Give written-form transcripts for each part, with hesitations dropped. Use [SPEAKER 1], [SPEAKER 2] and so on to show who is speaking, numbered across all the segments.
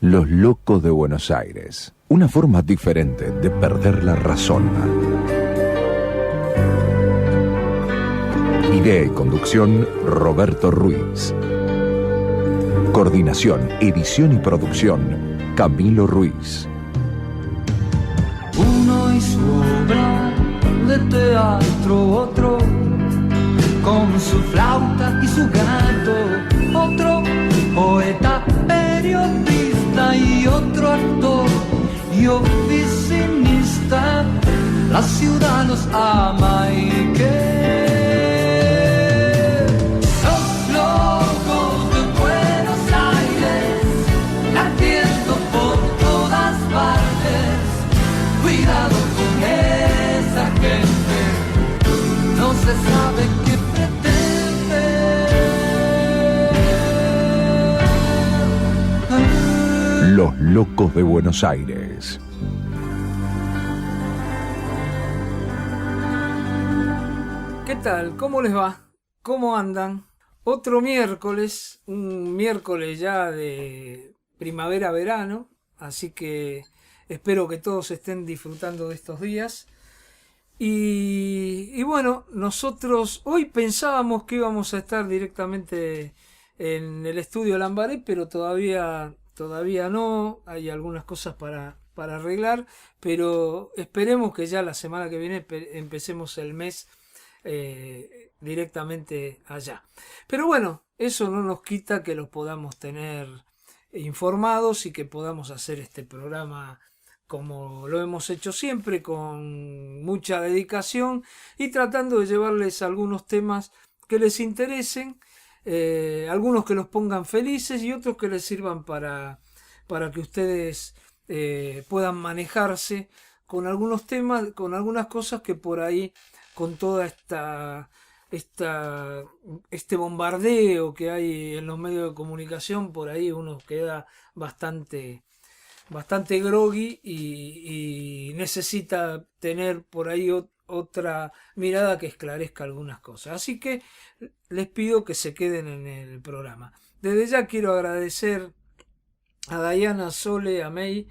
[SPEAKER 1] Los locos de Buenos Aires. Una forma diferente de perder la razón. Idea y conducción, Roberto Ruiz. Coordinación, edición y producción, Camilo Ruiz.
[SPEAKER 2] Uno y su obra de teatro, otro con su flauta y su gato, otro poeta, periodista y otro actor y oficinista. La ciudad los ama y que los locos de Buenos Aires latiendo por todas partes. Cuidado con esa gente, no se sabe qué pretende.
[SPEAKER 1] Los locos de Buenos Aires.
[SPEAKER 3] ¿Qué tal? ¿Cómo les va? ¿Cómo andan? Otro miércoles, un miércoles ya de primavera-verano, así que espero que todos estén disfrutando de estos días. Y bueno, nosotros hoy pensábamos que íbamos a estar directamente en el estudio Lambaré, pero todavía no, hay algunas cosas para arreglar, pero esperemos que ya la semana que viene empecemos el mes directamente allá. Pero bueno, eso no nos quita que los podamos tener informados y que podamos hacer este programa como lo hemos hecho siempre, con mucha dedicación y tratando de llevarles algunos temas que les interesen, algunos que los pongan felices y otros que les sirvan para que ustedes puedan manejarse con algunos temas, con algunas cosas que por ahí, con toda este bombardeo que hay en los medios de comunicación, por ahí uno queda bastante groggy y necesita tener por ahí otra mirada que esclarezca algunas cosas. Así que les pido que se queden en el programa. Desde ya quiero agradecer a Diana, Sole, a May,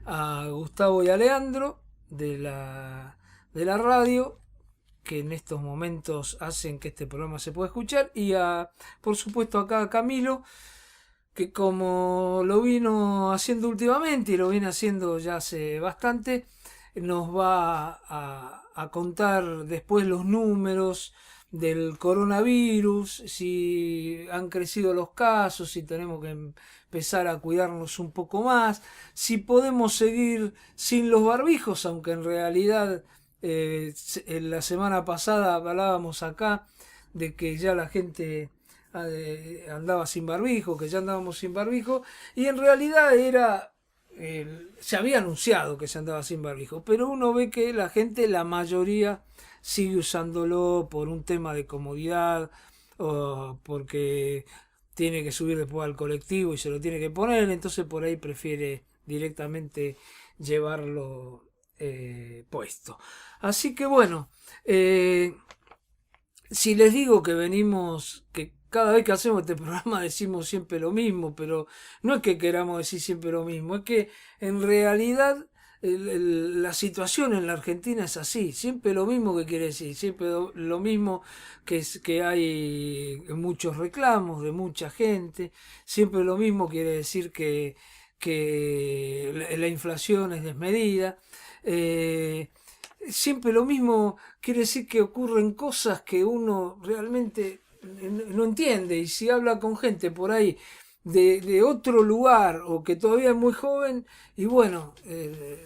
[SPEAKER 3] a Gustavo y a Leandro de la radio, que en estos momentos hacen que este programa se pueda escuchar, y por supuesto acá a Camilo, que como lo vino haciendo últimamente y lo viene haciendo ya hace bastante, nos va a contar después los números del coronavirus, si han crecido los casos, si tenemos que empezar a cuidarnos un poco más, si podemos seguir sin los barbijos, aunque en realidad en la semana pasada hablábamos acá de que ya la gente andaba sin barbijo, que ya andábamos sin barbijo, y en realidad se había anunciado que se andaba sin barbijo, pero uno ve que la gente, la mayoría, sigue usándolo por un tema de comodidad o porque tiene que subir después al colectivo y se lo tiene que poner, entonces por ahí prefiere directamente llevarlo puesto. Así que bueno, si les digo que cada vez que hacemos este programa decimos siempre lo mismo, pero no es que queramos decir siempre lo mismo, es que en realidad la situación en la Argentina es así, siempre lo mismo que quiere decir, siempre lo mismo que hay muchos reclamos de mucha gente, siempre lo mismo quiere decir que la inflación es desmedida, siempre lo mismo quiere decir que ocurren cosas que uno realmente no entiende, y si habla con gente por ahí de otro lugar o que todavía es muy joven y bueno,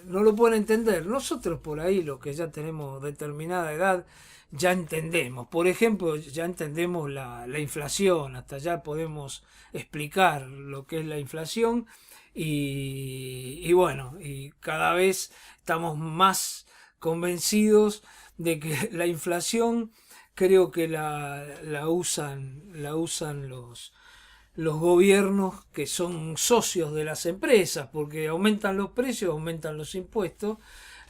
[SPEAKER 3] no lo pueden entender. Nosotros por ahí, los que ya tenemos determinada edad, ya entendemos. Por ejemplo, ya entendemos la inflación, hasta ya podemos explicar lo que es la inflación y bueno, y cada vez estamos más convencidos de que la inflación creo que la usan los gobiernos que son socios de las empresas, porque aumentan los precios, aumentan los impuestos,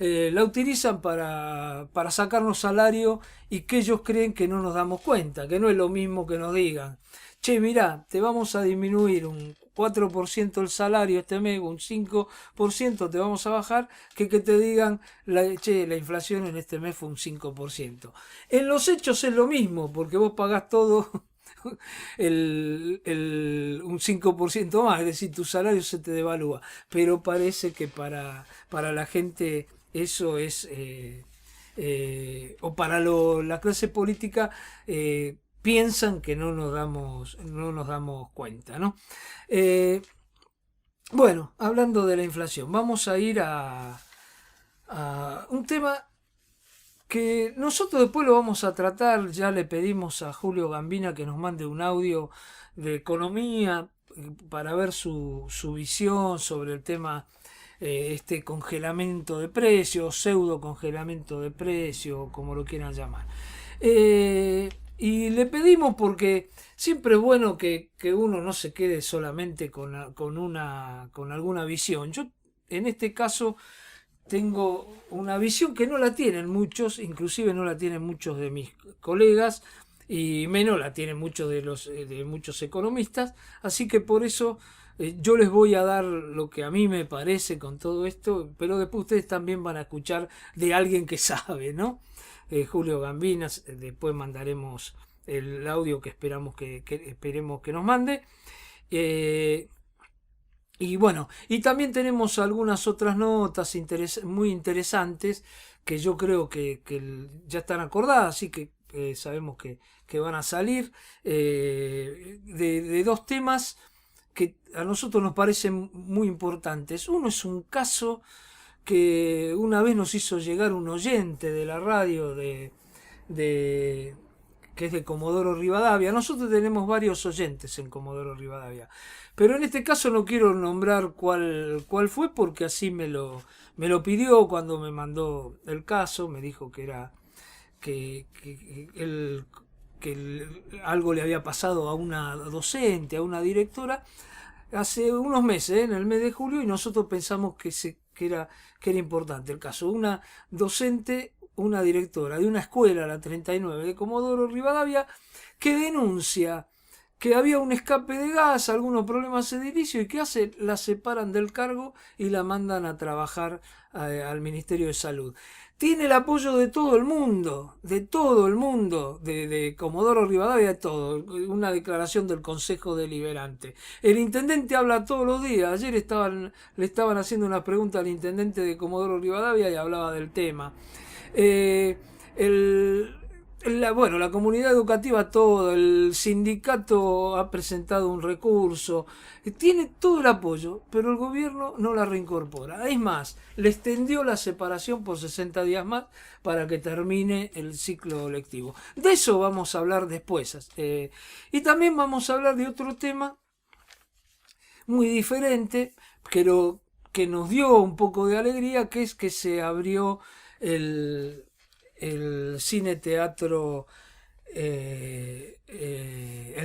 [SPEAKER 3] la utilizan para sacarnos salario y que ellos creen que no nos damos cuenta, que no es lo mismo que nos digan, che, mirá, te vamos a disminuir un 4% el salario este mes, un 5% te vamos a bajar, que te digan, la inflación en este mes fue un 5%. En los hechos es lo mismo, porque vos pagás todo un 5% más, es decir, tu salario se te devalúa, pero parece que para la gente eso es, o para la clase política, piensan que no nos damos cuenta, ¿no? Bueno, hablando de la inflación, vamos a ir a un tema que nosotros después lo vamos a tratar. Ya le pedimos a Julio Gambina que nos mande un audio de economía para ver su visión sobre el tema, este congelamiento de precios, pseudo congelamiento de precios, como lo quieran llamar. Y le pedimos porque siempre es bueno que uno no se quede solamente con alguna visión. Yo en este caso tengo una visión que no la tienen muchos, inclusive no la tienen muchos de mis colegas, y menos la tienen muchos de muchos economistas, así que por eso yo les voy a dar lo que a mí me parece con todo esto, pero después ustedes también van a escuchar de alguien que sabe, ¿no? Julio Gambina, después mandaremos el audio que esperemos que nos mande. Y bueno, y también tenemos algunas otras notas muy interesantes que yo creo que ya están acordadas, así que sabemos que van a salir, de dos temas que a nosotros nos parecen muy importantes. Uno es un caso que una vez nos hizo llegar un oyente de la radio que es de Comodoro Rivadavia. Nosotros tenemos varios oyentes en Comodoro Rivadavia, pero en este caso no quiero nombrar cuál fue, porque así me lo pidió cuando me mandó el caso. Me dijo que era que algo le había pasado a una docente, a una directora, hace unos meses, en el mes de julio, y nosotros pensamos que era importante el caso. Una docente, una directora de una escuela, la 39 de Comodoro Rivadavia, que denuncia que había un escape de gas, algunos problemas edilicios, y ¿qué hace? La separan del cargo y la mandan a trabajar al Ministerio de Salud. Tiene el apoyo de todo el mundo, de Comodoro Rivadavia, de todo. Una declaración del Consejo Deliberante. El intendente habla todos los días. Ayer le estaban haciendo una pregunta al intendente de Comodoro Rivadavia y hablaba del tema. La comunidad educativa, todo, el sindicato ha presentado un recurso, tiene todo el apoyo, pero el gobierno no la reincorpora. Es más, le extendió la separación por 60 días más para que termine el ciclo lectivo. De eso vamos a hablar después. Y también vamos a hablar de otro tema muy diferente, pero que nos dio un poco de alegría, que es que se abrió el cine teatro El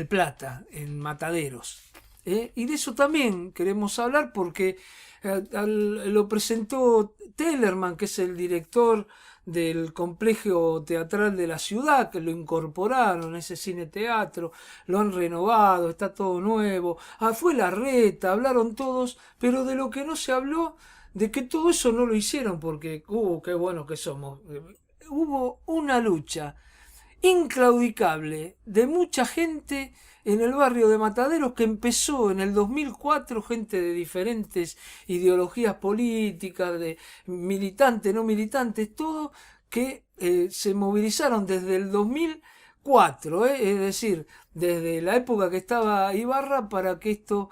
[SPEAKER 3] Plata en Mataderos, y de eso también queremos hablar porque lo presentó Tellerman, que es el director del complejo teatral de la ciudad, que lo incorporaron, ese cine teatro, lo han renovado, está todo nuevo. Fue Larreta, hablaron todos, pero de lo que no se habló, de que todo eso no lo hicieron porque, qué bueno que somos. Hubo una lucha inclaudicable de mucha gente en el barrio de Mataderos, que empezó en el 2004, gente de diferentes ideologías políticas, de militantes, no militantes, todo, que se movilizaron desde el 2004, es decir, desde la época que estaba Ibarra, para que esto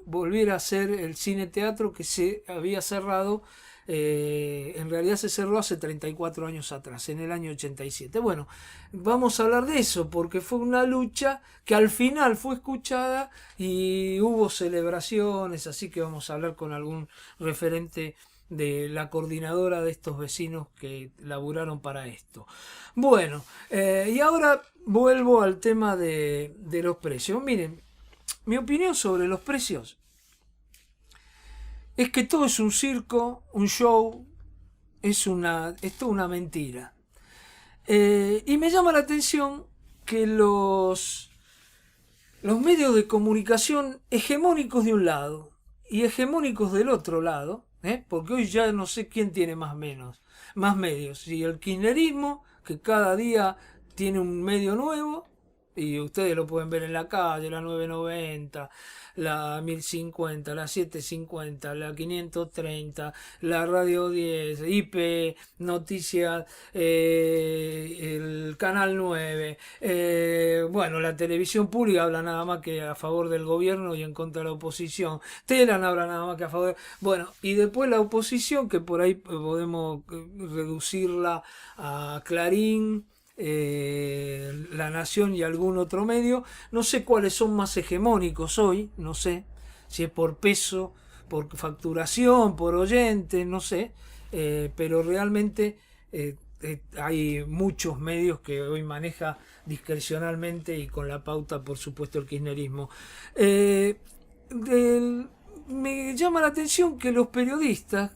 [SPEAKER 3] volviera a ser el cine teatro que se había cerrado. En realidad se cerró hace 34 años atrás, en el año 87. Bueno, vamos a hablar de eso porque fue una lucha que al final fue escuchada y hubo celebraciones, así que vamos a hablar con algún referente de la coordinadora de estos vecinos que laburaron para esto. Bueno, y ahora vuelvo al tema de los precios. Miren, mi opinión sobre los precios es que todo es un circo, un show, es toda una mentira. Y me llama la atención que los medios de comunicación hegemónicos de un lado y hegemónicos del otro lado, porque hoy ya no sé quién tiene más medios, si el kirchnerismo, que cada día tiene un medio nuevo, y ustedes lo pueden ver en la calle, la 990, la 1050, la 750, la 530, la Radio 10, IP, Noticias, el Canal 9, bueno, la televisión pública habla nada más que a favor del gobierno y en contra de la oposición, Telan habla nada más que a favor, bueno, y después la oposición, que por ahí podemos reducirla a Clarín, La Nación y algún otro medio. No sé cuáles son más hegemónicos hoy, no sé si es por peso, por facturación, por oyente, no sé, pero realmente hay muchos medios que hoy maneja discrecionalmente y con la pauta, por supuesto, el kirchnerismo. Me llama la atención que los periodistas,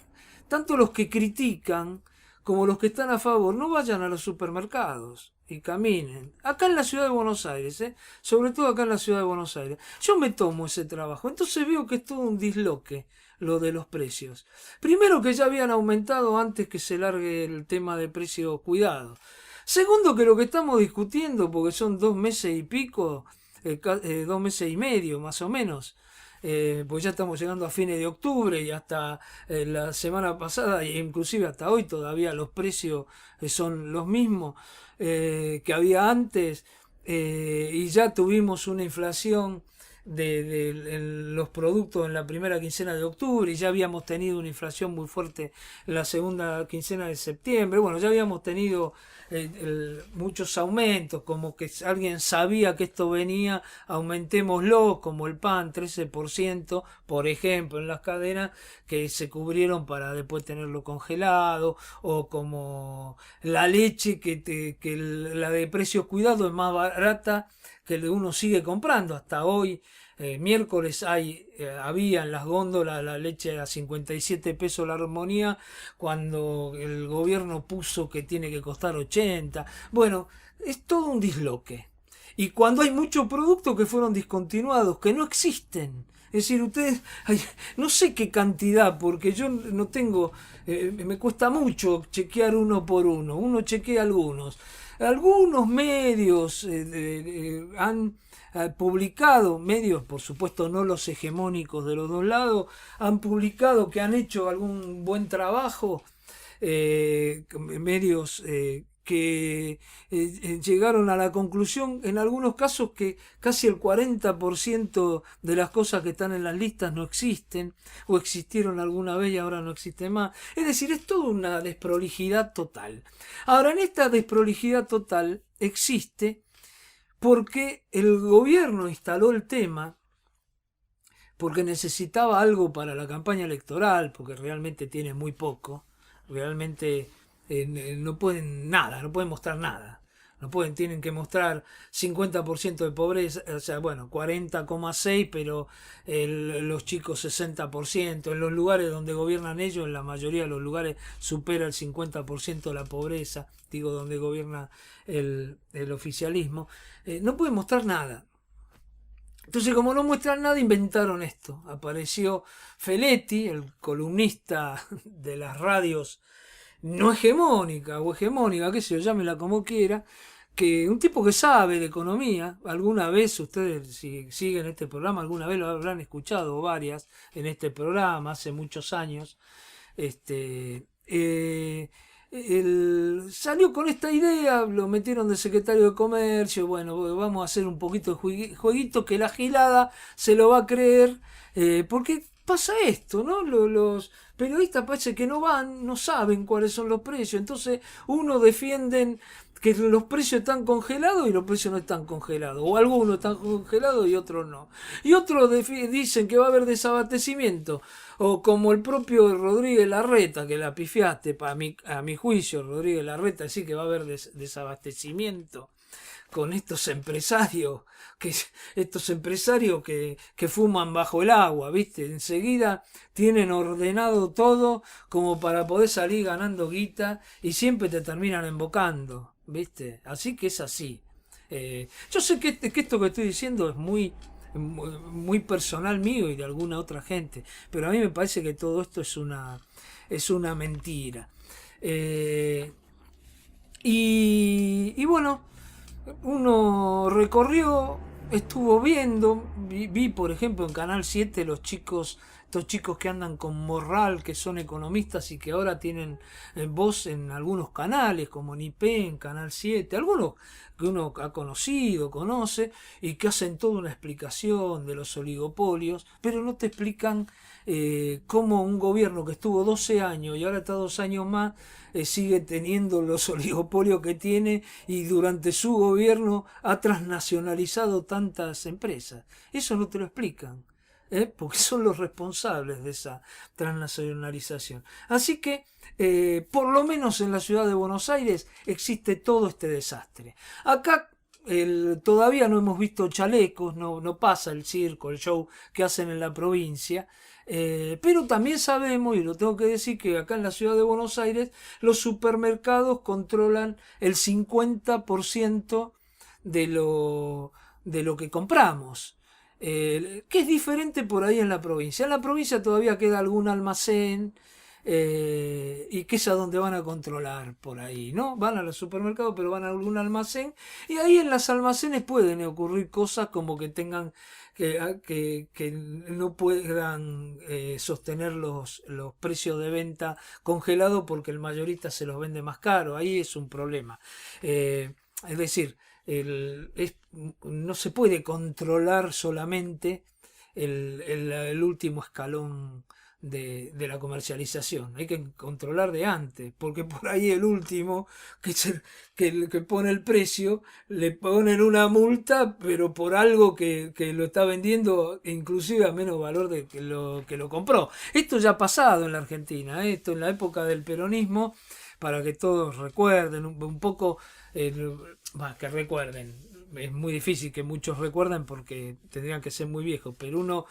[SPEAKER 3] tanto los que critican como los que están a favor, no vayan a los supermercados y caminen. Acá en la ciudad de Buenos Aires, sobre todo acá en la ciudad de Buenos Aires. Yo me tomo ese trabajo, entonces veo que es todo un disloque lo de los precios. Primero, que ya habían aumentado antes que se largue el tema de precios cuidados. Segundo, que lo que estamos discutiendo, porque son 2 meses y pico, 2 meses y medio más o menos, pues ya estamos llegando a fines de octubre y hasta la semana pasada e inclusive hasta hoy todavía los precios son los mismos que había antes, y ya tuvimos una inflación de los productos en la primera quincena de octubre y ya habíamos tenido una inflación muy fuerte en la segunda quincena de septiembre. Bueno, ya habíamos tenido muchos aumentos, como que alguien sabía que esto venía, aumentémoslo, como el pan 13%, por ejemplo, en las cadenas que se cubrieron para después tenerlo congelado, o como la leche que la de precios cuidados es más barata que uno sigue comprando hasta hoy. Miércoles había en las góndolas la leche a 57 pesos la armonía, cuando el gobierno puso que tiene que costar 80. Bueno, es todo un disloque. Y cuando hay muchos productos que fueron discontinuados, que no existen. Es decir, ustedes, no sé qué cantidad, porque yo no tengo, me cuesta mucho chequear uno por uno. Uno chequea algunos. Algunos medios han publicado, medios por supuesto no los hegemónicos de los dos lados, han publicado que han hecho algún buen trabajo, medios que llegaron a la conclusión en algunos casos que casi el 40% de las cosas que están en las listas no existen, o existieron alguna vez y ahora no existen más. Es decir, es toda una desprolijidad total. Ahora, en esta desprolijidad total existe porque el gobierno instaló el tema, porque necesitaba algo para la campaña electoral, porque realmente tiene muy poco, realmente no pueden nada, no pueden mostrar nada. No pueden, tienen que mostrar 50% de pobreza, o sea, bueno, 40,6, pero los chicos 60%. En los lugares donde gobiernan ellos, en la mayoría de los lugares supera el 50% la pobreza, digo, donde gobierna el oficialismo. No pueden mostrar nada. Entonces, como no muestran nada, inventaron esto. Apareció Feletti, el columnista de las radios no hegemónica o hegemónica, qué sé yo, llámela como quiera, que un tipo que sabe de economía. Alguna vez ustedes, si siguen este programa, alguna vez lo habrán escuchado, varias, en este programa, hace muchos años. Salió con esta idea, lo metieron de secretario de Comercio. Bueno, vamos a hacer un poquito de jueguito, que la gilada se lo va a creer, porque pasa esto, ¿no? Los periodistas parece que no saben cuáles son los precios. Entonces, uno defienden que los precios están congelados y los precios no están congelados. O algunos están congelados y otros no. Y otros dicen que va a haber desabastecimiento. O como el propio Rodríguez Larreta, que la pifiaste, a mi juicio, Rodríguez Larreta, sí que va a haber desabastecimiento con estos empresarios que fuman bajo el agua, ¿viste? Enseguida tienen ordenado todo como para poder salir ganando guita y siempre te terminan embocando, ¿viste? Así que es así. Yo sé que esto que estoy diciendo es muy personal mío y de alguna otra gente, pero a mí me parece que todo esto es una mentira. Y bueno, uno recorrió, estuvo viendo, vi por ejemplo en Canal 7 estos chicos que andan con morral, que son economistas y que ahora tienen voz en algunos canales, como Nipe, en Canal 7, algunos que uno ha conocido, conoce, y que hacen toda una explicación de los oligopolios, pero no te explican cómo un gobierno que estuvo 12 años y ahora está 2 años más, sigue teniendo los oligopolios que tiene y durante su gobierno ha transnacionalizado tantas empresas. Eso no te lo explican, porque son los responsables de esa transnacionalización. Así que, por lo menos en la ciudad de Buenos Aires, existe todo este desastre. Acá todavía no hemos visto chalecos, no pasa el circo, el show que hacen en la provincia. Pero también sabemos, y lo tengo que decir, que acá en la ciudad de Buenos Aires los supermercados controlan el 50% de lo que compramos. Que es diferente por ahí en la provincia. En la provincia todavía queda algún almacén, y que es a donde van a controlar por ahí, ¿no? Van a los supermercados, pero van a algún almacén, y ahí en los almacenes pueden ocurrir cosas como que tengan que no puedan sostener los precios de venta congelados porque el mayorista se los vende más caro. Ahí es un problema. Es decir, no se puede controlar solamente el último escalón de la comercialización, hay que controlar de antes, porque por ahí el último, que pone el precio, le ponen una multa, pero por algo que lo está vendiendo inclusive a menos valor de que lo compró. Esto ya ha pasado en la Argentina, esto en la época del peronismo, para que todos recuerden un poco, que recuerden. Es muy difícil que muchos recuerden porque tendrían que ser muy viejos, pero uno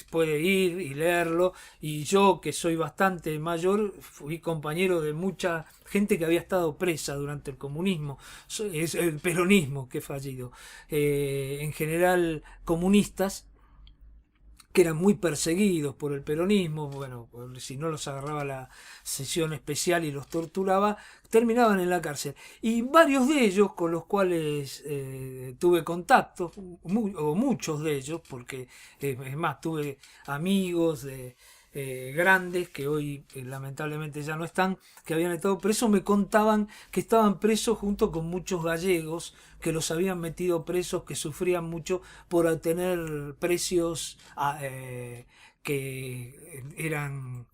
[SPEAKER 3] puede ir y leerlo, y yo, que soy bastante mayor, fui compañero de mucha gente que había estado presa durante el comunismo, es el peronismo que he fallido, en general comunistas, que eran muy perseguidos por el peronismo. Bueno, si no los agarraba la sesión especial y los torturaba, terminaban en la cárcel. Y varios de ellos, con los cuales tuve contacto, o muchos de ellos, porque es más, tuve amigos grandes que hoy lamentablemente ya no están, que habían estado presos, me contaban que estaban presos junto con muchos gallegos que los habían metido presos, que sufrían mucho por tener precios que eran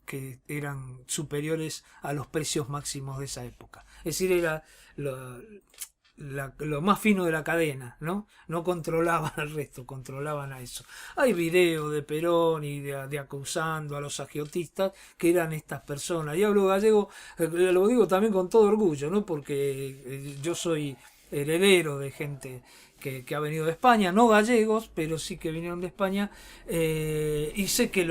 [SPEAKER 3] superiores a los precios máximos de esa época. Es decir, era lo más fino de la cadena, ¿no? No controlaban al resto, controlaban a eso. Hay videos de Perón y de acusando a los agiotistas, que eran estas personas. Y hablo gallego, lo digo también con todo orgullo, ¿no? Porque yo soy heredero de gente que ha venido de España, no gallegos, pero sí que vinieron de España, y sé que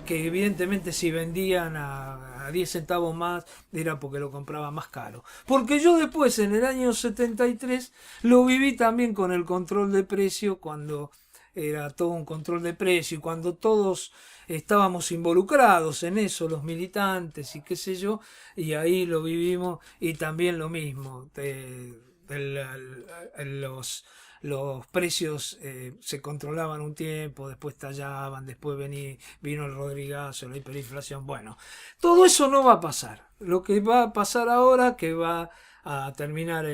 [SPEAKER 3] evidentemente si vendían a 10 centavos más era porque lo compraban más caro. Porque yo después, en el año 73, lo viví también con el control de precio, cuando era todo un control de precio y cuando todos estábamos involucrados en eso, los militantes y qué sé yo, y ahí lo vivimos, y también lo mismo, los precios se controlaban un tiempo, después tallaban, después vino el Rodrigazo, la hiperinflación. Bueno, todo eso no va a pasar. Lo que va a pasar ahora, que va a terminar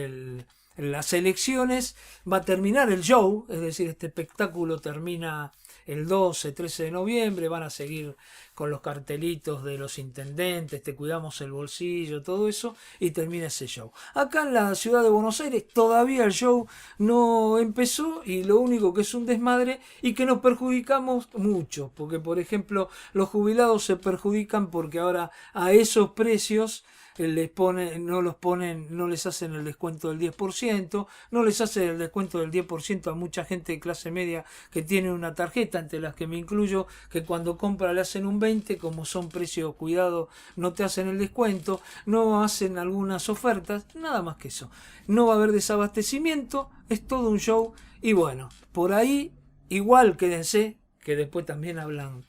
[SPEAKER 3] las elecciones, va a terminar el show, es decir, este espectáculo termina el 12, 13 de noviembre, van a seguir con los cartelitos de los intendentes, te cuidamos el bolsillo, todo eso, y termina ese show. Acá en la ciudad de Buenos Aires todavía el show no empezó, y lo único que es un desmadre, y que nos perjudicamos mucho, porque por ejemplo los jubilados se perjudican porque ahora a esos precios no les hacen el descuento del 10%, no les hacen el descuento del 10% a mucha gente de clase media que tiene una tarjeta. etiqueta, entre las que me incluyo, que cuando compra le hacen un 20, como son precios cuidados, no te hacen el descuento, no hacen algunas ofertas, nada más que eso. No va a haber desabastecimiento, es todo un show, y bueno, por ahí igual quédense, que después también hablan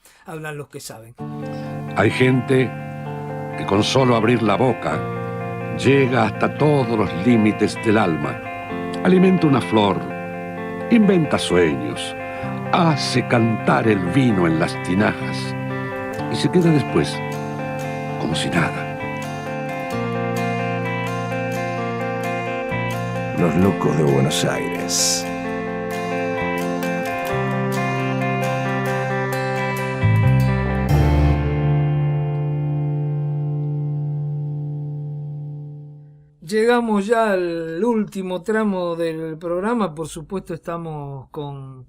[SPEAKER 3] los que saben.
[SPEAKER 4] Hay gente que con solo abrir la boca llega hasta todos los límites del alma, alimenta una flor, inventa sueños, hace cantar el vino en las tinajas y se queda después como si nada.
[SPEAKER 1] Los locos de Buenos Aires.
[SPEAKER 3] Llegamos ya al último tramo del programa. Por supuesto estamos con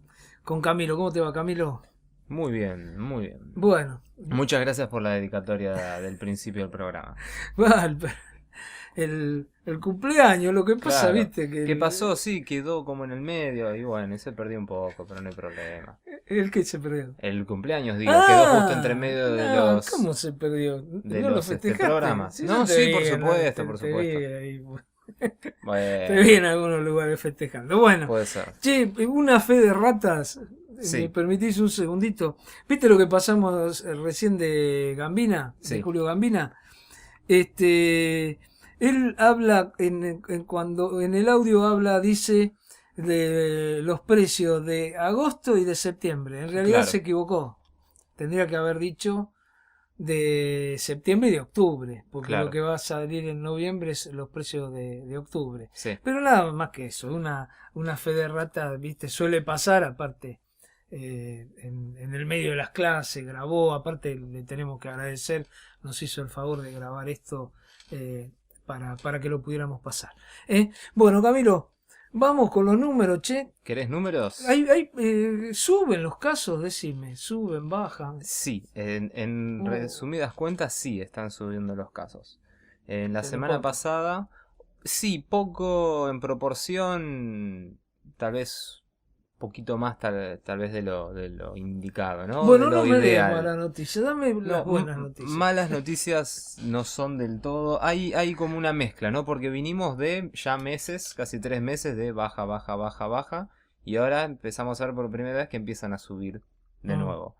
[SPEAKER 3] Camilo. ¿Cómo te va, Camilo?
[SPEAKER 5] Muy bien, muy bien.
[SPEAKER 3] Bueno.
[SPEAKER 5] Muchas gracias por la dedicatoria del principio del programa.
[SPEAKER 3] El cumpleaños, lo que pasa,
[SPEAKER 5] Claro.
[SPEAKER 3] viste.
[SPEAKER 5] ¿Qué pasó? Sí, quedó como en el medio y bueno, y se perdió un poco, pero no hay problema.
[SPEAKER 3] El que se perdió.
[SPEAKER 5] El cumpleaños, digo, quedó justo entre medio de
[SPEAKER 3] no,
[SPEAKER 5] los...
[SPEAKER 3] ¿Cómo se perdió?
[SPEAKER 5] de
[SPEAKER 3] ¿No lo
[SPEAKER 5] los,
[SPEAKER 3] festejaste?
[SPEAKER 5] programas.
[SPEAKER 3] Sí,
[SPEAKER 5] No,
[SPEAKER 3] yo te
[SPEAKER 5] sí,
[SPEAKER 3] vi
[SPEAKER 5] por
[SPEAKER 3] en
[SPEAKER 5] supuesto,
[SPEAKER 3] te
[SPEAKER 5] por supuesto.
[SPEAKER 3] vi ahí,
[SPEAKER 5] Bueno,
[SPEAKER 3] te vi en algunos lugares festejando. Bueno,
[SPEAKER 5] puede ser.
[SPEAKER 3] che, una fe de ratas.
[SPEAKER 5] Sí.
[SPEAKER 3] ¿Me permitís un segundito? ¿Viste lo que pasamos recién de Gambina?
[SPEAKER 5] Sí.
[SPEAKER 3] De Julio Gambina. Él habla, cuando en el audio habla, dice de los precios de agosto y de septiembre. En realidad
[SPEAKER 5] Claro.
[SPEAKER 3] se equivocó. Tendría que haber dicho de septiembre y de octubre, porque
[SPEAKER 5] Claro.
[SPEAKER 3] lo que va a salir en noviembre es los precios de octubre.
[SPEAKER 5] Sí.
[SPEAKER 3] Pero nada más que eso, una fe de rata, viste, suele pasar, aparte, en el medio de las clases, grabó, aparte le tenemos que agradecer, nos hizo el favor de grabar esto para que lo pudiéramos pasar. Bueno, Camilo, vamos con los números, che.
[SPEAKER 5] ¿Querés números?
[SPEAKER 3] Suben los casos, decime, suben, bajan.
[SPEAKER 5] Sí, en resumidas cuentas sí están subiendo los casos. En la
[SPEAKER 3] Pero
[SPEAKER 5] semana
[SPEAKER 3] poco.
[SPEAKER 5] pasada, sí, poco en proporción, tal vez poquito más tal vez de lo indicado, ¿no?
[SPEAKER 3] Bueno,
[SPEAKER 5] De lo
[SPEAKER 3] no me des
[SPEAKER 5] ideal.
[SPEAKER 3] mala noticia, dame las
[SPEAKER 5] No,
[SPEAKER 3] buenas noticias.
[SPEAKER 5] Malas noticias no son del todo. Hay como una mezcla, ¿no? Porque vinimos de ya meses, casi 3 meses de baja, baja, baja, baja. Y ahora empezamos a ver por primera vez que empiezan a subir de nuevo.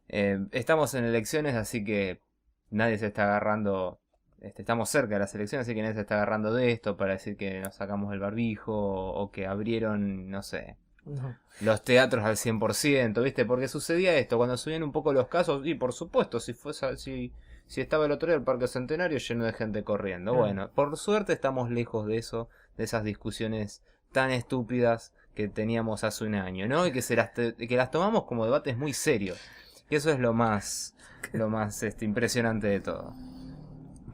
[SPEAKER 5] Estamos en elecciones, así que nadie se está agarrando. Estamos cerca de las elecciones, así que nadie se está agarrando de esto para decir que nos sacamos el barbijo o que abrieron, no sé,
[SPEAKER 3] No.
[SPEAKER 5] los teatros al 100%, ¿viste? Porque sucedía esto, cuando subían un poco los casos, y por supuesto, si estaba el otro día el Parque Centenario lleno de gente corriendo. Bueno, por suerte estamos lejos de eso, de esas discusiones tan estúpidas que teníamos hace un año, ¿no? Y que las tomamos como debates muy serios. Y eso es lo más impresionante de todo.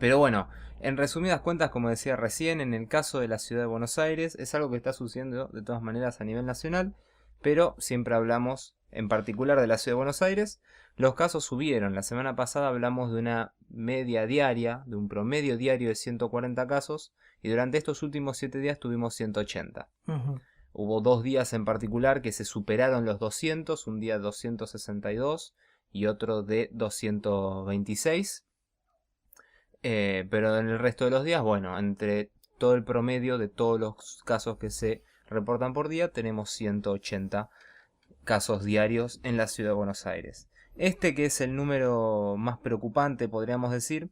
[SPEAKER 5] Pero bueno, en resumidas cuentas, como decía recién, en el caso de la ciudad de Buenos Aires, es algo que está sucediendo de todas maneras a nivel nacional, pero siempre hablamos en particular de la ciudad de Buenos Aires. Los casos subieron. La semana pasada hablamos de una media diaria, de un promedio diario de 140 casos, y durante estos últimos 7 días tuvimos 180.
[SPEAKER 3] Ujú.
[SPEAKER 5] Hubo 2 días en particular que se superaron los 200, un día 262 y otro de 226. Pero en el resto de los días, bueno, entre todo el promedio de todos los casos que se reportan por día, tenemos 180 casos diarios en la ciudad de Buenos Aires. Este, que es el número más preocupante, podríamos decir,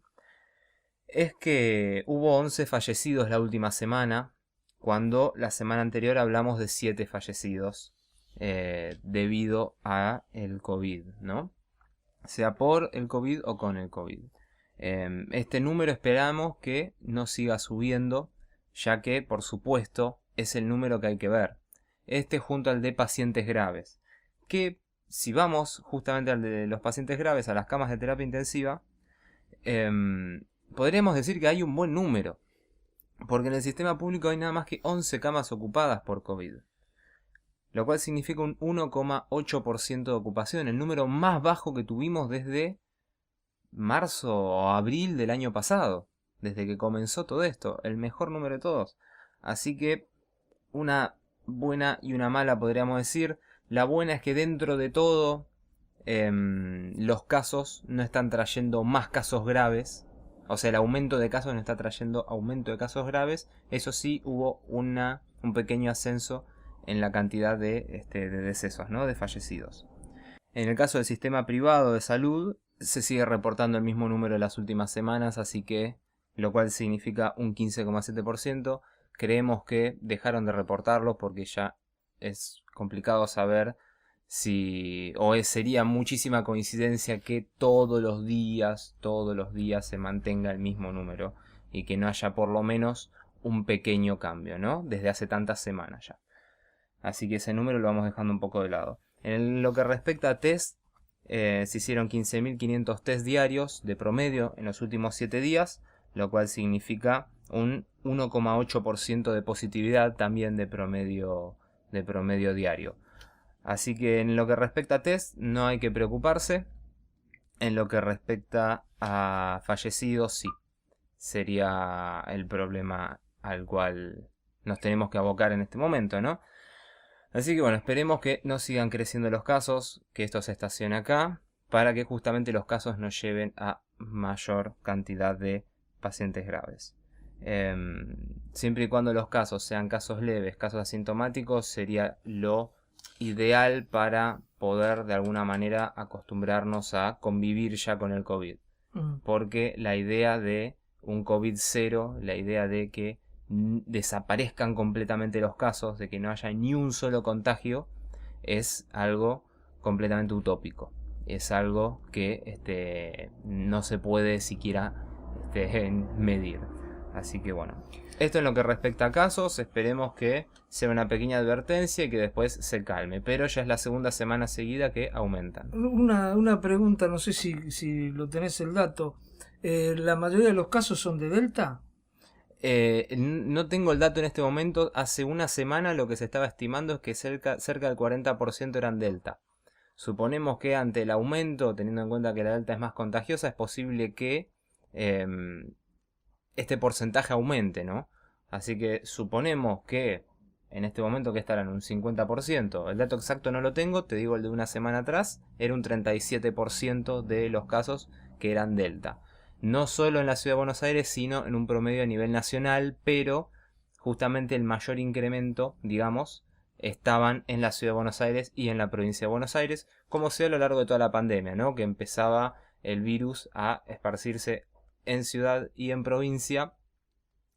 [SPEAKER 5] es que hubo 11 fallecidos la última semana, cuando la semana anterior hablamos de 7 fallecidos debido a el COVID, ¿no? Sea por el COVID o con el COVID. Este número esperamos que no siga subiendo, ya que, por supuesto, es el número que hay que ver. Este junto al de pacientes graves. Que si vamos justamente al de los pacientes graves, a las camas de terapia intensiva, podríamos decir que hay un buen número. Porque en el sistema público hay nada más que 11 camas ocupadas por COVID. Lo cual significa un 1,8% de ocupación. El número más bajo que tuvimos desde marzo o abril del año pasado, desde que comenzó todo esto, el mejor número de todos. Así que una buena y una mala, podríamos decir. La buena es que dentro de todo los casos no están trayendo más casos graves. O sea, el aumento de casos no está trayendo aumento de casos graves. Eso sí, hubo un pequeño ascenso en la cantidad de decesos, ¿no? De fallecidos. En el caso del sistema privado de salud, se sigue reportando el mismo número de las últimas semanas, así que, lo cual significa un 15,7%. Creemos que dejaron de reportarlo porque ya es complicado saber sería muchísima coincidencia que todos los días se mantenga el mismo número y que no haya por lo menos un pequeño cambio, ¿no? Desde hace tantas semanas ya. Así que ese número lo vamos dejando un poco de lado. En lo que respecta a test, se hicieron 15.500 test diarios de promedio en los últimos 7 días, lo cual significa un 1,8% de positividad también de promedio diario. Así que en lo que respecta a test no hay que preocuparse. En lo que respecta a fallecidos, sí. Sería el problema al cual nos tenemos que abocar en este momento, ¿no? Así que bueno, esperemos que no sigan creciendo los casos, que esto se estacione acá, para que justamente los casos nos lleven a mayor cantidad de pacientes graves. Siempre y cuando los casos sean casos leves, casos asintomáticos, sería lo ideal para poder de alguna manera acostumbrarnos a convivir ya con el COVID. Porque la idea de un COVID cero, la idea de que desaparezcan completamente los casos, de que no haya ni un solo contagio, es algo completamente utópico. Es algo que no se puede siquiera medir. Así que bueno, esto en lo que respecta a casos, esperemos que sea una pequeña advertencia y que después se calme. Pero ya es la segunda semana seguida que aumentan.
[SPEAKER 3] Una pregunta, no sé si lo tenés el dato. ¿La mayoría de los casos son de Delta?
[SPEAKER 5] No tengo el dato en este momento. Hace una semana lo que se estaba estimando es que cerca del 40% eran Delta. Suponemos que ante el aumento, teniendo en cuenta que la Delta es más contagiosa, es posible que este porcentaje aumente, ¿no? Así que suponemos que en este momento que estarán un 50%. El dato exacto no lo tengo, te digo el de una semana atrás, era un 37% de los casos que eran Delta. No solo en la ciudad de Buenos Aires, sino en un promedio a nivel nacional, pero justamente el mayor incremento, digamos, estaban en la ciudad de Buenos Aires y en la provincia de Buenos Aires, como sea a lo largo de toda la pandemia, ¿no? Que empezaba el virus a esparcirse en ciudad y en provincia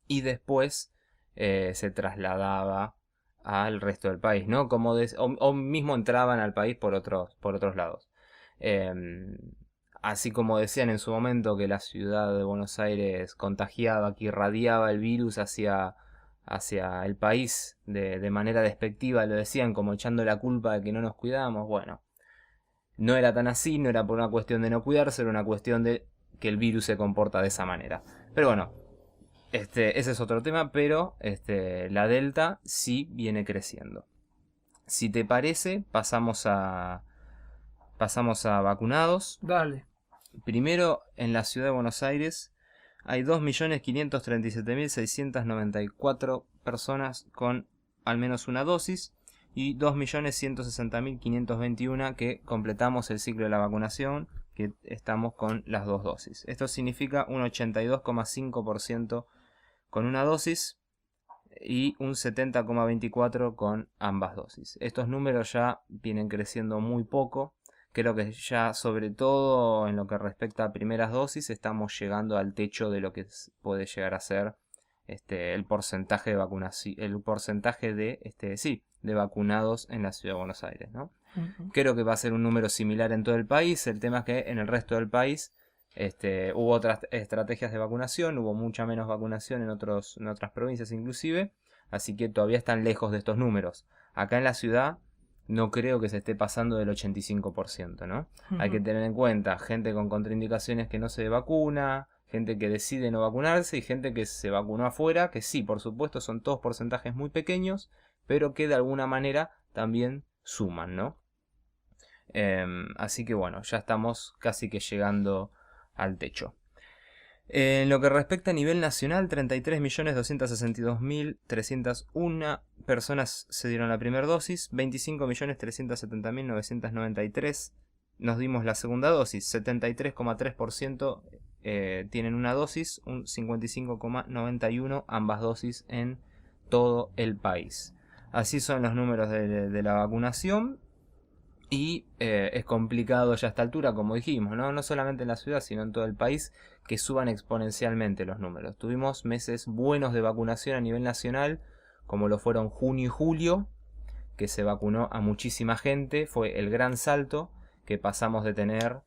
[SPEAKER 5] y después se trasladaba al resto del país, ¿no? O mismo entraban al país por otros lados. Así como decían en su momento que la ciudad de Buenos Aires contagiaba, que irradiaba el virus hacia el país de manera despectiva, lo decían como echando la culpa de que no nos cuidábamos. Bueno, no era tan así, no era por una cuestión de no cuidarse, era una cuestión de que el virus se comporta de esa manera. Pero bueno, ese es otro tema, pero la Delta sí viene creciendo. Si te parece, pasamos a vacunados.
[SPEAKER 3] Dale.
[SPEAKER 5] Primero, en la ciudad de Buenos Aires hay 2.537.694 personas con al menos una dosis y 2.160.521 que completamos el ciclo de la vacunación, que estamos con las 2 dosis. Esto significa un 82,5% con una dosis y un 70,24% con ambas dosis. Estos números ya vienen creciendo muy poco. Creo que ya, sobre todo en lo que respecta a primeras dosis, estamos llegando al techo de lo que puede llegar a ser el porcentaje de vacunación, el porcentaje de vacunados en la ciudad de Buenos Aires, ¿no? Uh-huh. Creo que va a ser un número similar en todo el país. El tema es que en el resto del país hubo otras estrategias de vacunación, hubo mucha menos vacunación en otras provincias inclusive, así que todavía están lejos de estos números. Acá en la ciudad no creo que se esté pasando del 85%, ¿no? Uh-huh. Hay que tener en cuenta gente con contraindicaciones que no se vacuna, gente que decide no vacunarse y gente que se vacunó afuera, que sí, por supuesto, son todos porcentajes muy pequeños, pero que de alguna manera también suman, ¿no? Así que bueno, ya estamos casi que llegando al techo. En lo que respecta a nivel nacional, 33.262.301 personas se dieron la primera dosis, 25.370.993 nos dimos la segunda dosis, 73,3% tienen una dosis, un 55,91% ambas dosis en todo el país. Así son los números de la vacunación. Y es complicado ya a esta altura, como dijimos, ¿no? No solamente en la ciudad, sino en todo el país, que suban exponencialmente los números. Tuvimos meses buenos de vacunación a nivel nacional, como lo fueron junio y julio, que se vacunó a muchísima gente. Fue el gran salto, que pasamos de tener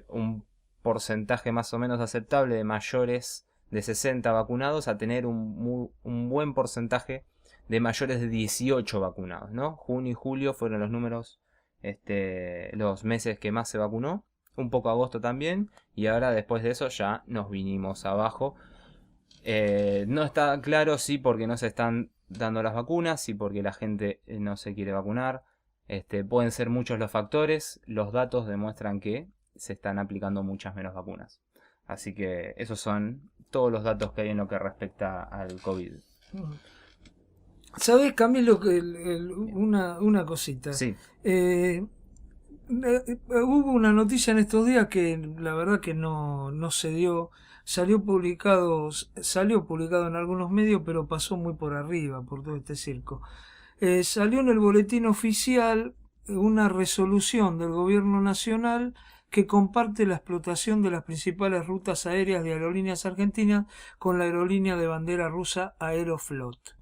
[SPEAKER 5] un porcentaje más o menos aceptable de mayores de 60 vacunados a tener un buen porcentaje de mayores de 18 vacunados, ¿no? Junio y julio fueron los números, los meses que más se vacunó, un poco agosto también, y ahora después de eso ya nos vinimos abajo. No está claro si porque no se están dando las vacunas, si porque la gente no se quiere vacunar. Pueden ser muchos los factores. Los datos demuestran que se están aplicando muchas menos vacunas. Así que esos son todos los datos que hay en lo que respecta al COVID.
[SPEAKER 3] ¿Sabes, Camilo, que una cosita?
[SPEAKER 5] Sí.
[SPEAKER 3] Hubo una noticia en estos días que la verdad que no se dio. Salió publicado en algunos medios, pero pasó muy por arriba, por todo este circo. Salió en el boletín oficial una resolución del gobierno nacional que comparte la explotación de las principales rutas aéreas de aerolíneas argentinas con la aerolínea de bandera rusa Aeroflot.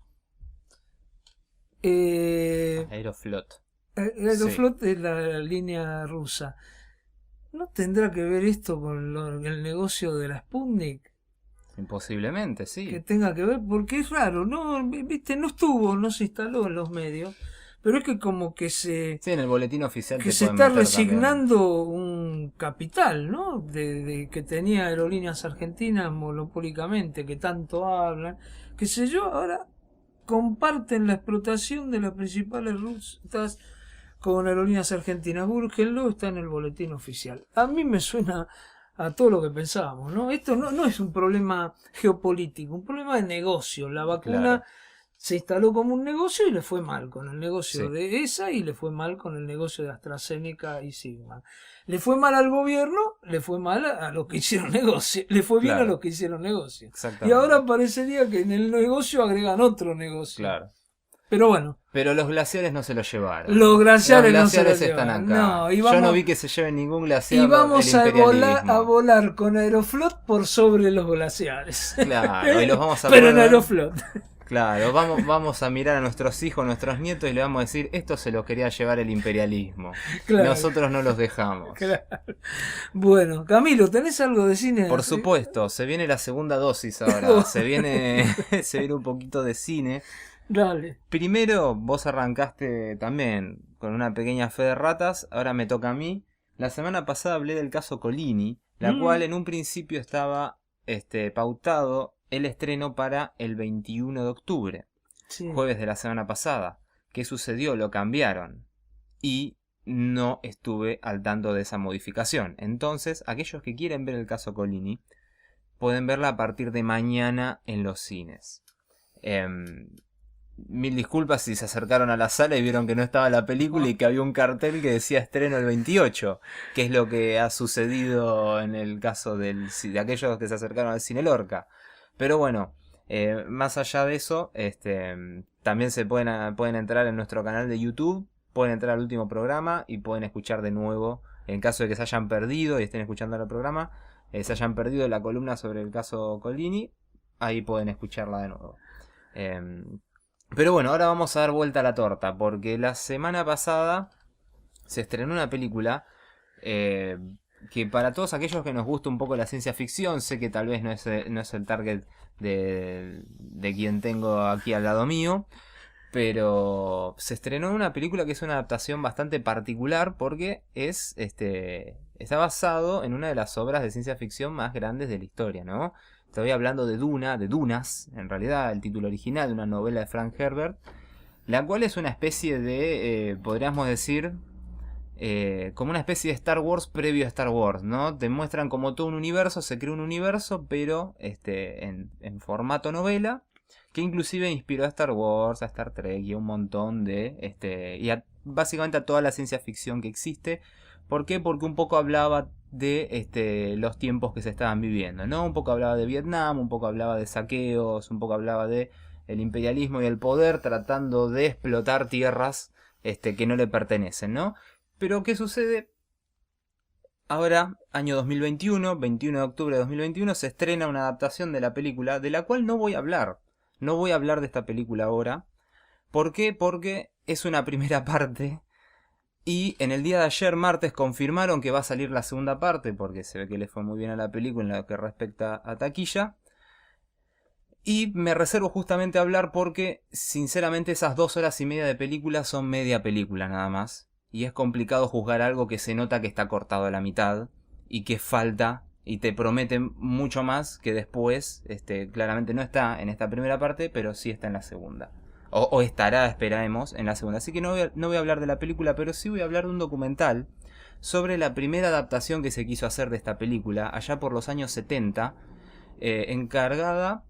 [SPEAKER 5] Aeroflot.
[SPEAKER 3] Aeroflot es la línea rusa. ¿No tendrá que ver esto con el negocio de la Sputnik?
[SPEAKER 5] Posiblemente, sí.
[SPEAKER 3] Que tenga que ver, porque es raro, ¿no? ¿Viste? No se instaló en los medios, pero es que como que
[SPEAKER 5] Sí, en el boletín oficial
[SPEAKER 3] que se está resignando un capital, ¿no? De que tenía Aerolíneas Argentinas monopólicamente, que tanto hablan, qué sé yo, ahora comparten la explotación de las principales rutas con Aerolíneas Argentinas. Búsquenlo, está en el boletín oficial. A mí me suena a todo lo que pensábamos, ¿no? Esto no es un problema geopolítico, un problema de negocio. La vacuna se instaló como un negocio y le fue mal con el negocio de ESA y le fue mal con el negocio de AstraZeneca y Sigma. Le fue mal al gobierno, le fue mal a los que hicieron negocio, le fue bien a los que hicieron negocio. Y ahora parecería que en el negocio agregan otro negocio.
[SPEAKER 5] Claro.
[SPEAKER 3] Pero bueno.
[SPEAKER 5] Pero los glaciares no se los llevaron.
[SPEAKER 3] Los glaciares no se los
[SPEAKER 5] están
[SPEAKER 3] llevan.
[SPEAKER 5] acá.
[SPEAKER 3] No,
[SPEAKER 5] yo no vi que se lleven ningún glaciar.
[SPEAKER 3] Y vamos a volar con Aeroflot por sobre los glaciares.
[SPEAKER 5] Claro, y los vamos a
[SPEAKER 3] pero en Aeroflot.
[SPEAKER 5] Claro, vamos a mirar a nuestros hijos, nuestros nietos y le vamos a decir, esto se lo quería llevar el imperialismo. Claro. Nosotros no los dejamos.
[SPEAKER 3] Claro. Bueno, Camilo, ¿tenés algo de cine?
[SPEAKER 5] Por supuesto, se viene la segunda dosis ahora. se viene un poquito de cine.
[SPEAKER 3] Dale.
[SPEAKER 5] Primero, vos arrancaste también con una pequeña fe de ratas, ahora me toca a mí. La semana pasada hablé del caso Collini, la cual en un principio estaba pautado el estreno para el 21 de octubre, jueves de la semana pasada. ¿Qué sucedió? Lo cambiaron y no estuve al tanto de esa modificación. Entonces, aquellos que quieren ver el caso Collini pueden verla a partir de mañana en los cines. Mil disculpas si se acercaron a la sala y vieron que no estaba la película y que había un cartel que decía estreno el 28, que es lo que ha sucedido en el caso de aquellos que se acercaron al Cine Lorca. Pero bueno, más allá de eso, también se pueden entrar en nuestro canal de YouTube, pueden entrar al último programa y pueden escuchar de nuevo, en caso de que se hayan perdido y estén escuchando el programa, se hayan perdido la columna sobre el caso Collini, ahí pueden escucharla de nuevo. Pero bueno, ahora vamos a dar vuelta a la torta, porque la semana pasada se estrenó una película que para todos aquellos que nos gusta un poco la ciencia ficción, sé que tal vez no es el target de quien tengo aquí al lado mío, pero se estrenó una película que es una adaptación bastante particular porque está basado en una de las obras de ciencia ficción más grandes de la historia, ¿no? Estoy hablando de Dunas, en realidad el título original de una novela de Frank Herbert, la cual es una especie de, podríamos decir, como una especie de Star Wars previo a Star Wars, ¿no? Te muestran como todo un universo, se crea un universo, pero en formato novela, que inclusive inspiró a Star Wars, a Star Trek y a un montón de... básicamente a toda la ciencia ficción que existe. ¿Por qué? Porque un poco hablaba de los tiempos que se estaban viviendo, ¿no? Un poco hablaba de Vietnam, un poco hablaba de saqueos, un poco hablaba de el imperialismo y el poder tratando de explotar tierras que no le pertenecen, ¿no? Pero ¿qué sucede? Ahora, año 2021, 21 de octubre de 2021, se estrena una adaptación de la película, de la cual no voy a hablar. No voy a hablar de esta película ahora. ¿Por qué? Porque es una primera parte. Y en el día de ayer, martes, confirmaron que va a salir la segunda parte, porque se ve que le fue muy bien a la película en lo que respecta a taquilla. Y me reservo justamente a hablar porque, sinceramente, esas 2 horas y media de película son media película nada más. Y es complicado juzgar algo que se nota que está cortado a la mitad y que falta y te prometen mucho más que después, claramente no está en esta primera parte, pero sí está en la segunda. O estará, esperemos, en la segunda. Así que no voy a hablar de la película, pero sí voy a hablar de un documental sobre la primera adaptación que se quiso hacer de esta película, allá por los años 70, encargada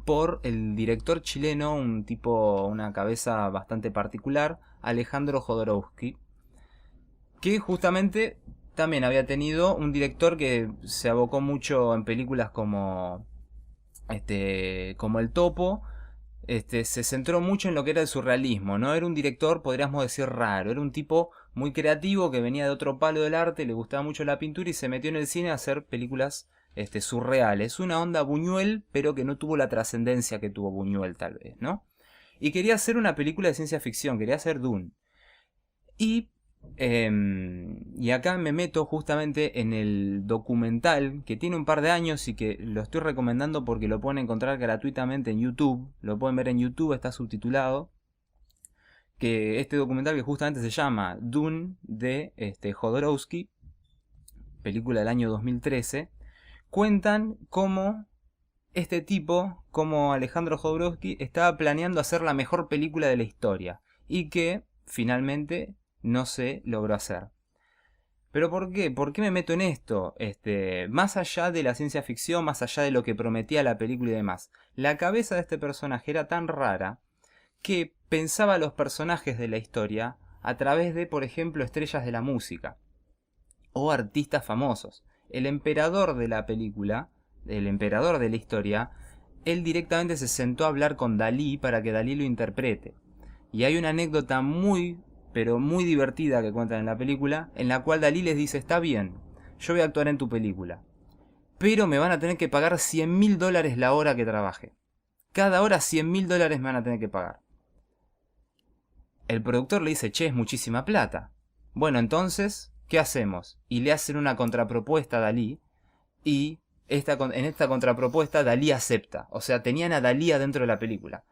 [SPEAKER 5] por el director chileno, un tipo, una cabeza bastante particular, Alejandro Jodorowsky, que justamente también había tenido un director que se abocó mucho en películas como El Topo. Se centró mucho en lo que era el surrealismo, ¿no? Era un director, podríamos decir, raro. Era un tipo muy creativo que venía de otro palo del arte, le gustaba mucho la pintura y se metió en el cine a hacer películas surreales. Una onda Buñuel, pero que no tuvo la trascendencia que tuvo Buñuel, tal vez, ¿no? Y quería hacer una película de ciencia ficción, quería hacer Dune. Y acá me meto justamente en el documental que tiene un par de años y que lo estoy recomendando porque lo pueden encontrar gratuitamente en YouTube. Lo pueden ver en YouTube, está subtitulado. Que este documental que justamente se llama Dune de Jodorowsky, película del año 2013, cuentan cómo este tipo, como Alejandro Jodorowsky, estaba planeando hacer la mejor película de la historia y que finalmente no se logró hacer. ¿Pero por qué? ¿Por qué me meto en esto? Más allá de la ciencia ficción, más allá de lo que prometía la película y demás, la cabeza de este personaje era tan rara que pensaba los personajes de la historia a través de, por ejemplo, estrellas de la música o artistas famosos. El emperador de la película, el emperador de la historia, él directamente se sentó a hablar con Dalí para que Dalí lo interprete. Y hay una anécdota muy, pero muy divertida que cuentan en la película, en la cual Dalí les dice: está bien, yo voy a actuar en tu película, pero me van a tener que pagar $100.000 la hora que trabaje. Cada hora $100.000 me van a tener que pagar. El productor le dice: che, es muchísima plata. Bueno, entonces, ¿qué hacemos? Y le hacen una contrapropuesta a Dalí, y en esta contrapropuesta Dalí acepta. O sea, tenían a Dalí adentro de la película.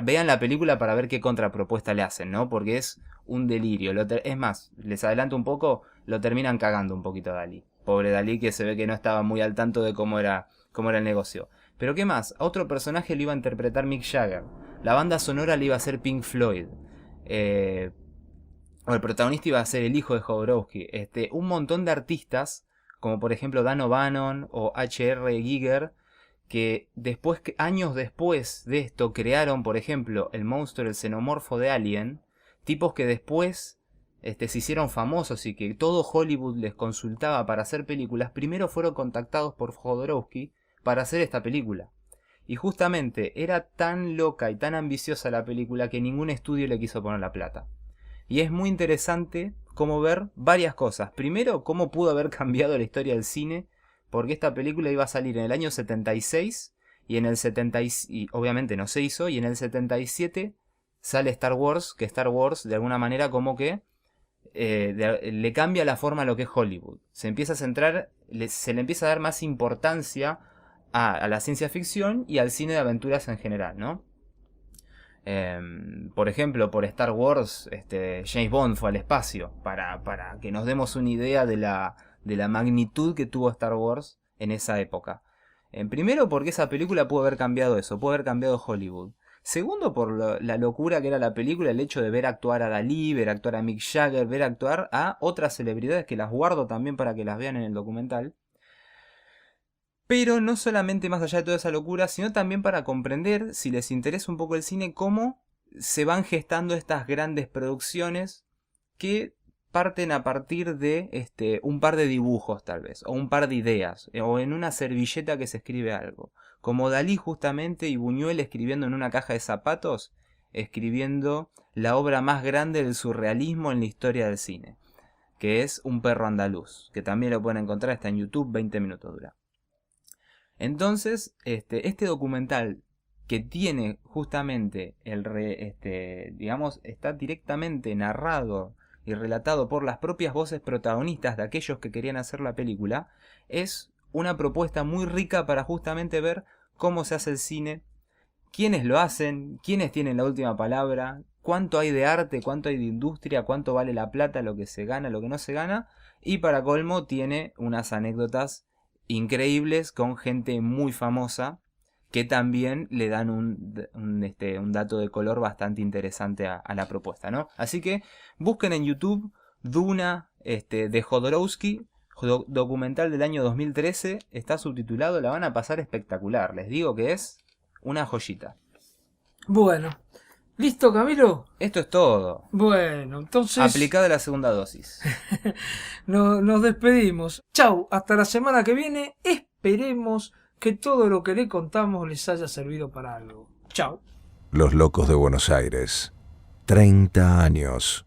[SPEAKER 5] Vean la película para ver qué contrapropuesta le hacen, ¿no? Porque es un delirio. Es más, les adelanto un poco, lo terminan cagando un poquito a Dalí. Pobre Dalí, que se ve que no estaba muy al tanto de cómo era el negocio. Pero ¿qué más? A otro personaje lo iba a interpretar Mick Jagger. La banda sonora le iba a hacer Pink Floyd. O el protagonista iba a ser el hijo de Jodorowsky. Un montón de artistas, como por ejemplo Dan O'Bannon o H.R. Giger, que años después de esto crearon, por ejemplo, el monstruo, el xenomorfo de Alien. Tipos que después se hicieron famosos y que todo Hollywood les consultaba para hacer películas. Primero fueron contactados por Jodorowsky para hacer esta película. Y justamente era tan loca y tan ambiciosa la película que ningún estudio le quiso poner la plata. Y es muy interesante cómo ver varias cosas. Primero, cómo pudo haber cambiado la historia del cine, porque esta película iba a salir en el año 76 y en el 70 y obviamente no se hizo, y en el 77 sale Star Wars, que Star Wars de alguna manera como que le cambia la forma a lo que es Hollywood. Se empieza a centrar, se le empieza a dar más importancia a la ciencia ficción y al cine de aventuras en general, ¿no? Por ejemplo, por Star Wars, James Bond fue al espacio, para que nos demos una idea de la magnitud que tuvo Star Wars en esa época. Primero porque esa película pudo haber cambiado eso, pudo haber cambiado Hollywood. Segundo, por la locura que era la película, el hecho de ver actuar a Dalí, ver actuar a Mick Jagger, ver actuar a otras celebridades que las guardo también para que las vean en el documental. Pero no solamente más allá de toda esa locura, sino también para comprender, si les interesa un poco el cine, cómo se van gestando estas grandes producciones que parten a partir de un par de dibujos tal vez, o un par de ideas, o en una servilleta que se escribe algo. Como Dalí justamente y Buñuel escribiendo en una caja de zapatos, escribiendo la obra más grande del surrealismo en la historia del cine, que es Un perro andaluz, que también lo pueden encontrar, está en YouTube, 20 minutos dura. Entonces, este documental que tiene justamente digamos, está directamente narrado y relatado por las propias voces protagonistas de aquellos que querían hacer la película, es una propuesta muy rica para justamente ver cómo se hace el cine, quiénes lo hacen, quiénes tienen la última palabra, cuánto hay de arte, cuánto hay de industria, cuánto vale la plata, lo que se gana, lo que no se gana, y para colmo tiene unas anécdotas increíbles con gente muy famosa que también le dan un dato de color bastante interesante a la propuesta, ¿no? Así que busquen en YouTube Duna de Jodorowsky, documental del año 2013, está subtitulado, la van a pasar espectacular, les digo que es una joyita.
[SPEAKER 3] Bueno, ¿listo, Camilo?
[SPEAKER 5] Esto es todo.
[SPEAKER 3] Bueno, entonces
[SPEAKER 5] Aplicada la segunda dosis.
[SPEAKER 3] nos despedimos. Chau, hasta la semana que viene. Esperemos que todo lo que le contamos les haya servido para algo. Chau.
[SPEAKER 1] Los Locos de Buenos Aires. 30 años.